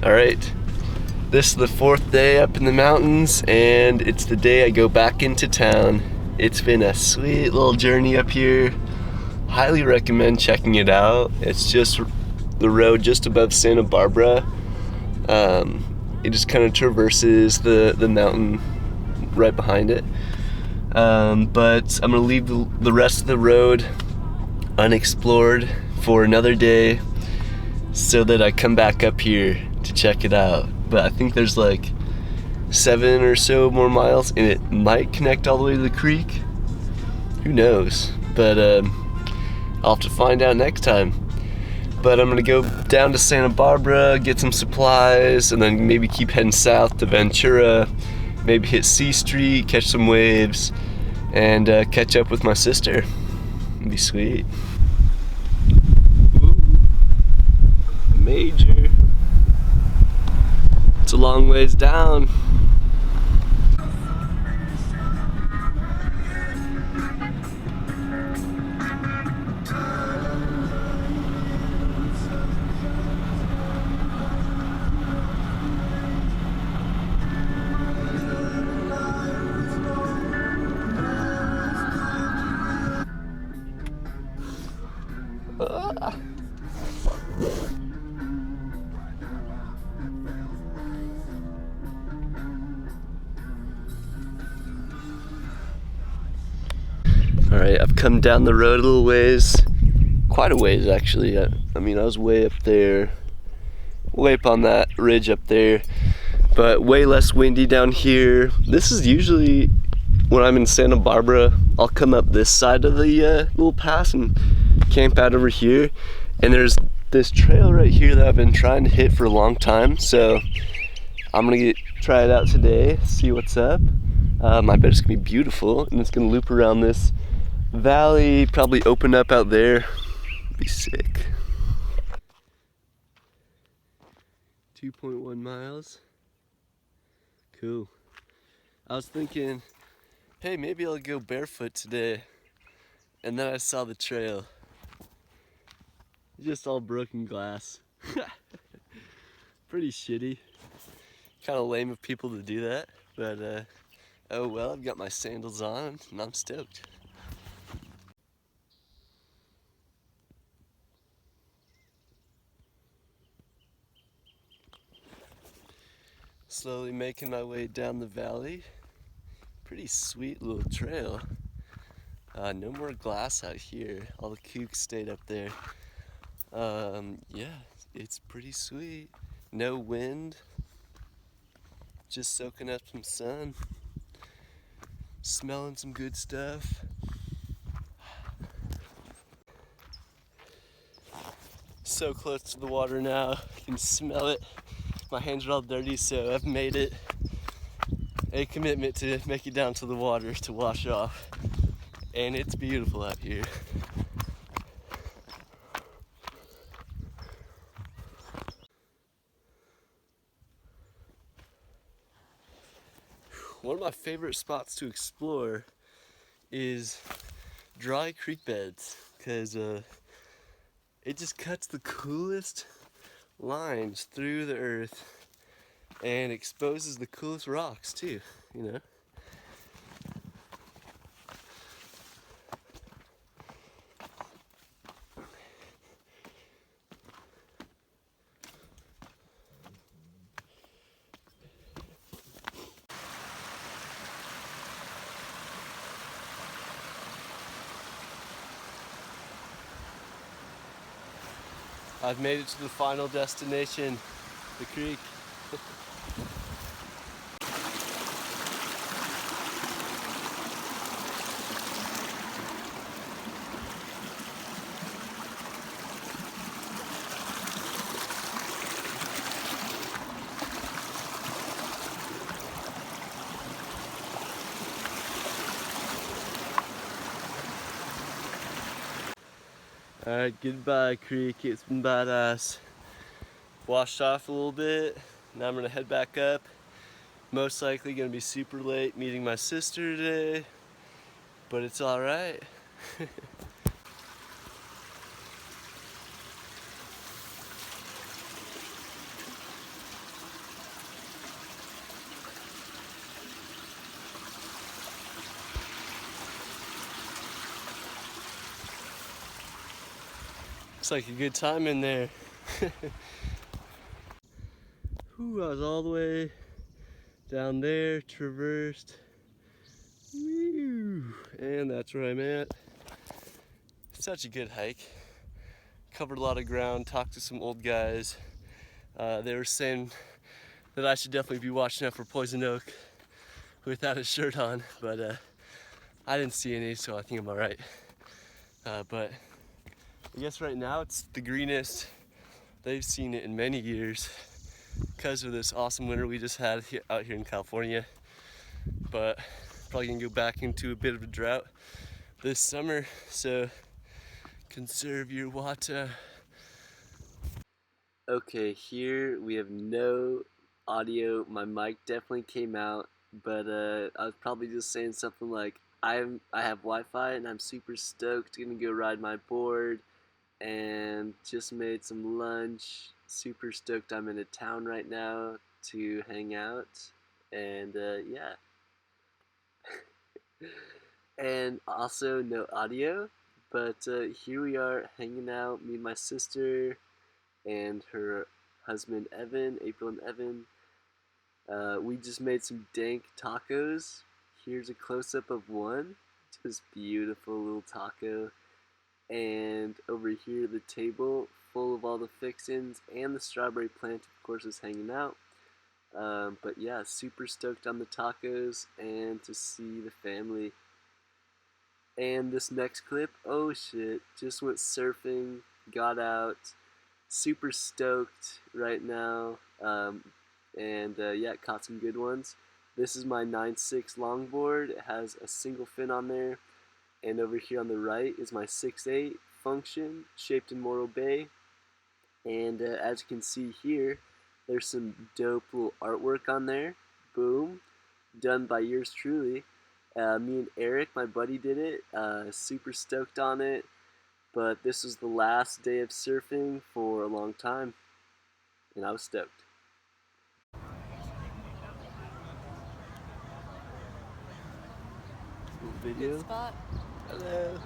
Alright, this is the 4th day up in the mountains, and it's the day I go back into town. It's been a sweet little journey up here. Highly recommend checking it out. It's just the road just above Santa Barbara. It just kind of traverses the mountain right behind it. But I'm gonna leave the rest of the road unexplored for another day so that I come back up here to check it out. But I think there's like 7 or so more miles, and it might connect all the way to the creek. Who knows? But I'll have to find out next time. But I'm gonna go down to Santa Barbara, get some supplies, and then maybe keep heading south to Ventura, maybe hit C Street, catch some waves, and catch up with my sister. It'd be sweet. Ooh. Major. It's a long ways down. Alright, I've come down the road a little ways, quite a ways actually. I mean, I was way up there, way up on that ridge up there, but way less windy down here. This is usually when I'm in Santa Barbara, I'll come up this side of the little pass and camp out over here, and there's this trail right here that I've been trying to hit for a long time, so I'm gonna try it out today, see what's up. I bet it's gonna be beautiful, and it's gonna loop around this valley, probably open up out there. Be sick. 2.1 miles. Cool. I was thinking, hey, maybe I'll go barefoot today, and then I saw the trail. Just all broken glass. Pretty shitty. Kind of lame of people to do that, but oh well, I've got my sandals on and I'm stoked. Slowly making my way down the valley. Pretty sweet little trail. No more glass out here. All the kooks stayed up there. Yeah, it's pretty sweet. No wind. Just soaking up some sun. Smelling some good stuff. So close to the water now. I can smell it. My hands are all dirty, so I've made it a commitment to make it down to the water to wash off. And it's beautiful out here. One of my favorite spots to explore is dry creek beds, because it just cuts the coolest lines through the earth and exposes the coolest rocks too, you know. I've made it to the final destination, the creek. Alright, goodbye creek, it's been badass. Washed off a little bit, now I'm gonna head back up. Most likely gonna be super late meeting my sister today, but it's alright. Looks like a good time in there. Ooh, I was all the way down there, traversed. Woo, and that's where I'm at. Such a good hike. Covered a lot of ground, talked to some old guys. They were saying that I should definitely be watching out for poison oak without a shirt on, but I didn't see any, so I think I'm all right. But I guess right now it's the greenest they've seen it in many years because of this awesome winter we just had out here in California. But probably gonna go back into a bit of a drought this summer, so conserve your water. Okay, here we have no audio. My mic definitely came out, but I was probably just saying something like, I have Wi-Fi and I'm super stoked. Gonna go ride my board and just made some lunch. Super stoked I'm in a town right now to hang out, and yeah. And also no audio, but here we are hanging out, me and my sister and her husband Evan, April and Evan. We just made some dank tacos. Here's a close-up of one, just beautiful little taco. And over here the table full of all the fixins, and the strawberry plant of course is hanging out. But yeah, super stoked on the tacos and to see the family. And this next clip, oh shit, just went surfing, got out, super stoked right now, and yeah, caught some good ones. This is my 9.6 longboard. It has a single fin on there, and over here on the right is my 6.8 function, shaped in Morro Bay. And as you can see here, there's some dope little artwork on there. Boom, done by yours truly. Me and Eric, my buddy, did it. Super stoked on it. But this was the last day of surfing for a long time, and I was stoked. Video. Good spot. Hello.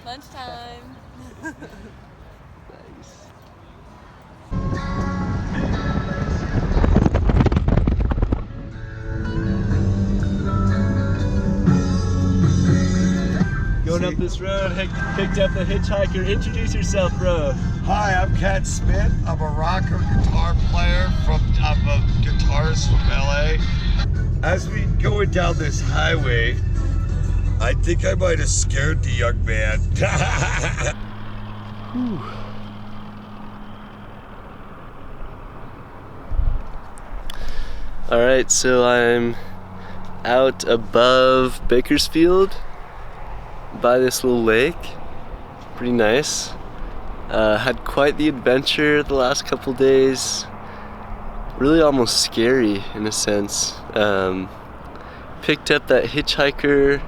Lunchtime. Nice. Going up this road, picked up the hitchhiker. Introduce yourself, bro. Hi, I'm Cat Smith. I'm a rocker guitar player I'm a guitarist from LA. As we going down this highway, I think I might have scared the young man. All right, so I'm out above Bakersfield by this little lake. Pretty nice. Had quite the adventure the last couple days. Really almost scary in a sense. Picked up that hitchhiker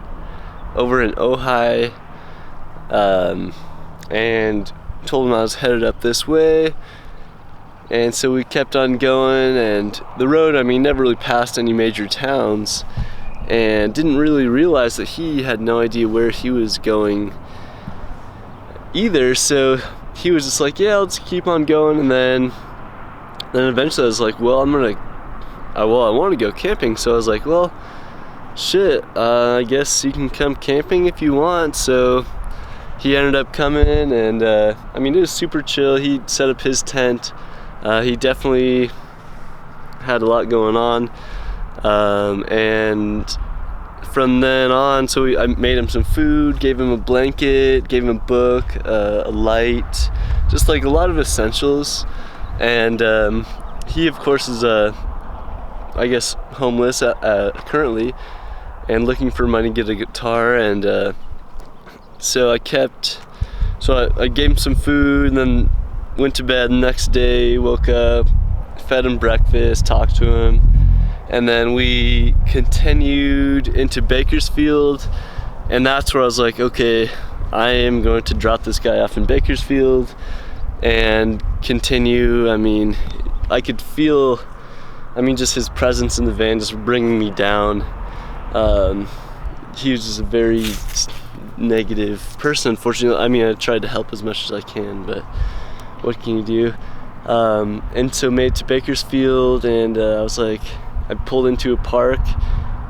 over in Ojai, and told him I was headed up this way. And so we kept on going, and the road, I mean, never really passed any major towns, and didn't really realize that he had no idea where he was going either. So he was just like, yeah, let's keep on going. And then eventually I was like, well, I want to go camping. So I was like, well, shit, I guess you can come camping if you want. So he ended up coming, and I mean, it was super chill. He set up his tent. He definitely had a lot going on, and from then on, so I made him some food, gave him a blanket, gave him a book, a light, just like a lot of essentials. And he of course is I guess homeless currently, and looking for money to get a guitar. And so I gave him some food, and then went to bed. The next day, woke up, fed him breakfast, talked to him, and then we continued into Bakersfield. And that's where I was like, okay, I am going to drop this guy off in Bakersfield and continue. I mean, I could feel, just his presence in the van just bringing me down. He was just a very negative person, unfortunately. I mean, I tried to help as much as I can, but what can you do? And so made it to Bakersfield, and I was like, I pulled into a park.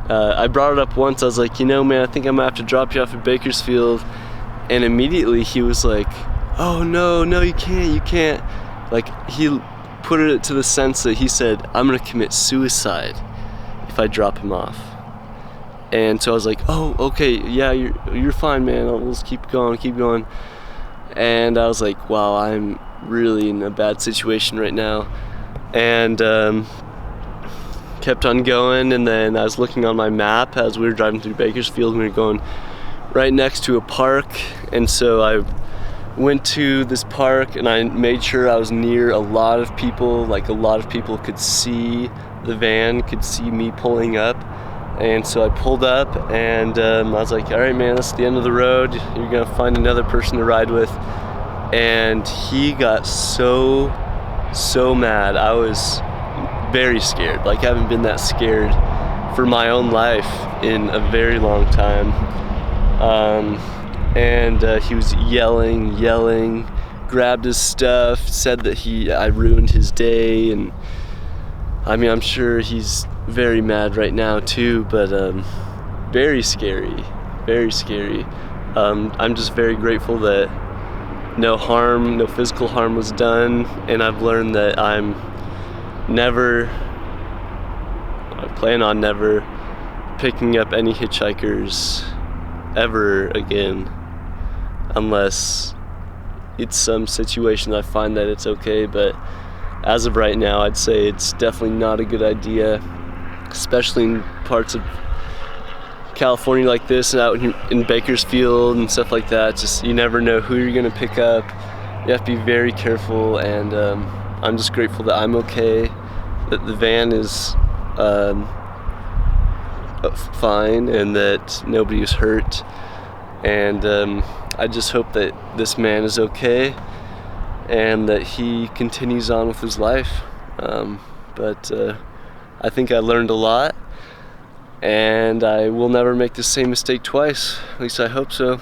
I brought it up once. I was like, you know, man, I think I'm gonna have to drop you off at Bakersfield. And immediately he was like, oh no, you can't. Like, he put it to the sense that he said, I'm gonna commit suicide if I drop him off. And so I was like, oh, okay, yeah, you're fine, man. I'll just keep going. And I was like, wow, I'm really in a bad situation right now. And kept on going, and then I was looking on my map as we were driving through Bakersfield, and we were going right next to a park. And so I went to this park, and I made sure I was near a lot of people, like a lot of people could see the van, could see me pulling up. And so I pulled up, and I was like, all right, man, that's the end of the road. You're gonna find another person to ride with. And he got so mad. I was very scared. Like, I haven't been that scared for my own life in a very long time. And he was yelling, grabbed his stuff, said that I ruined his day. And I mean, I'm sure he's very mad right now too, but very scary. I'm just very grateful that no physical harm was done, and I've learned that I plan on never picking up any hitchhikers ever again, unless it's some situation I find that it's okay. But as of right now, I'd say it's definitely not a good idea, especially in parts of California like this and out in Bakersfield and stuff like that. Just, you never know who you're gonna pick up. You have to be very careful, and I'm just grateful that I'm okay, that the van is fine, and that nobody was hurt. And I just hope that this man is okay and that he continues on with his life. But I think I learned a lot, and I will never make the same mistake twice. At least I hope so.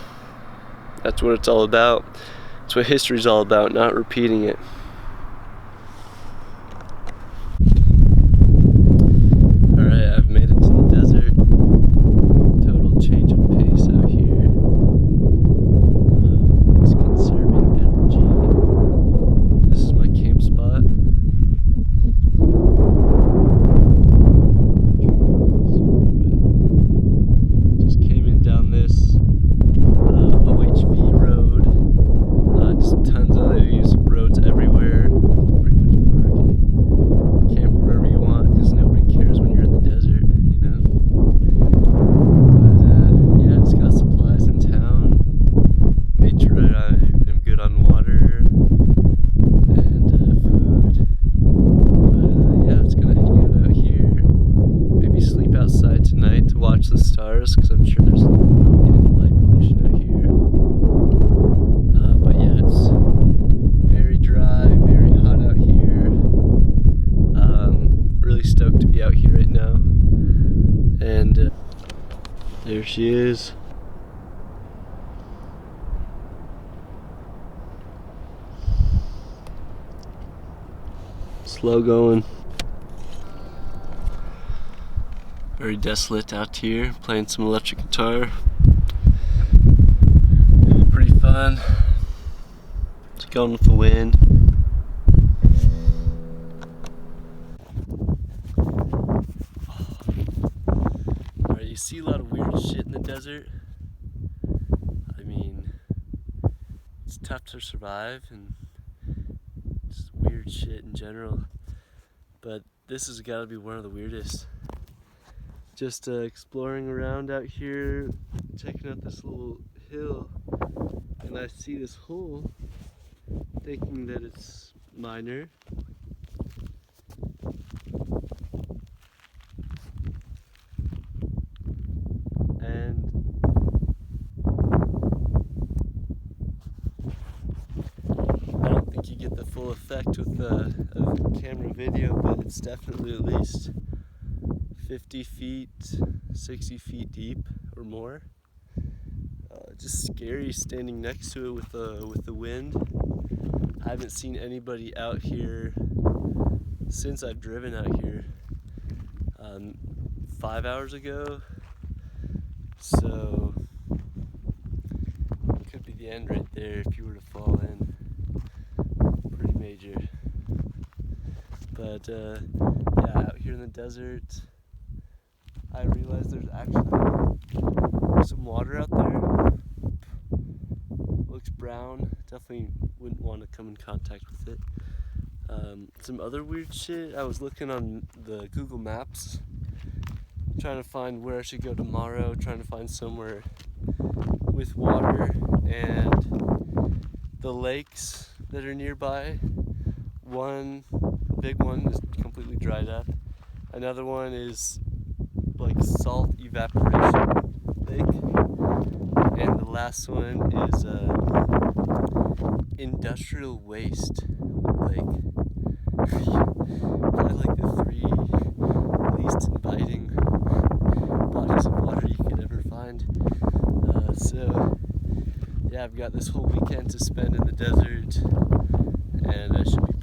That's what it's all about. That's what history's all about, not repeating it. Alright, I've made it to the desert. Total change of pace out here. It's conserving energy. This is my camp spot. Just came in down this OHV road. Just tons of these roads everywhere. Pretty much park and camp wherever you want, because nobody cares when you're in the desert, you know. But yeah, just got supplies in town. Made sure I am good on water and food. But yeah, just gonna hang out here. Maybe sleep outside tonight to watch the stars, because I'm sure there's probably any light pollution out here. But yeah, it's very dry, very hot out here. Really stoked to be out here right now. And there she is. Slow going. Very desolate out here, playing some electric guitar. Pretty fun. Just going with the wind. Alright, you see a lot of weird shit in the desert. I mean, it's tough to survive, and just weird shit in general. But this has got to be one of the weirdest. Just exploring around out here, checking out this little hill, and I see this hole, thinking that it's minor. And I don't think you get the full effect with a camera video, but it's definitely at least 50 feet, 60 feet deep or more. just scary standing next to it with the wind. I haven't seen anybody out here since I've driven out here 5 hours ago, so it could be the end right there if you were to fall in. Pretty major. But yeah, out here in the desert, I realized there's actually some water out there. Looks brown. Definitely wouldn't want to come in contact with it. Some other weird shit. I was looking on the Google Maps, trying to find where I should go tomorrow, trying to find somewhere with water, and the lakes that are nearby, one big one is completely dried up. Another one is like salt evaporation lake, and the last one is industrial waste lake. Probably like the three least inviting bodies of water you could ever find. So yeah, I've got this whole weekend to spend in the desert, and I should be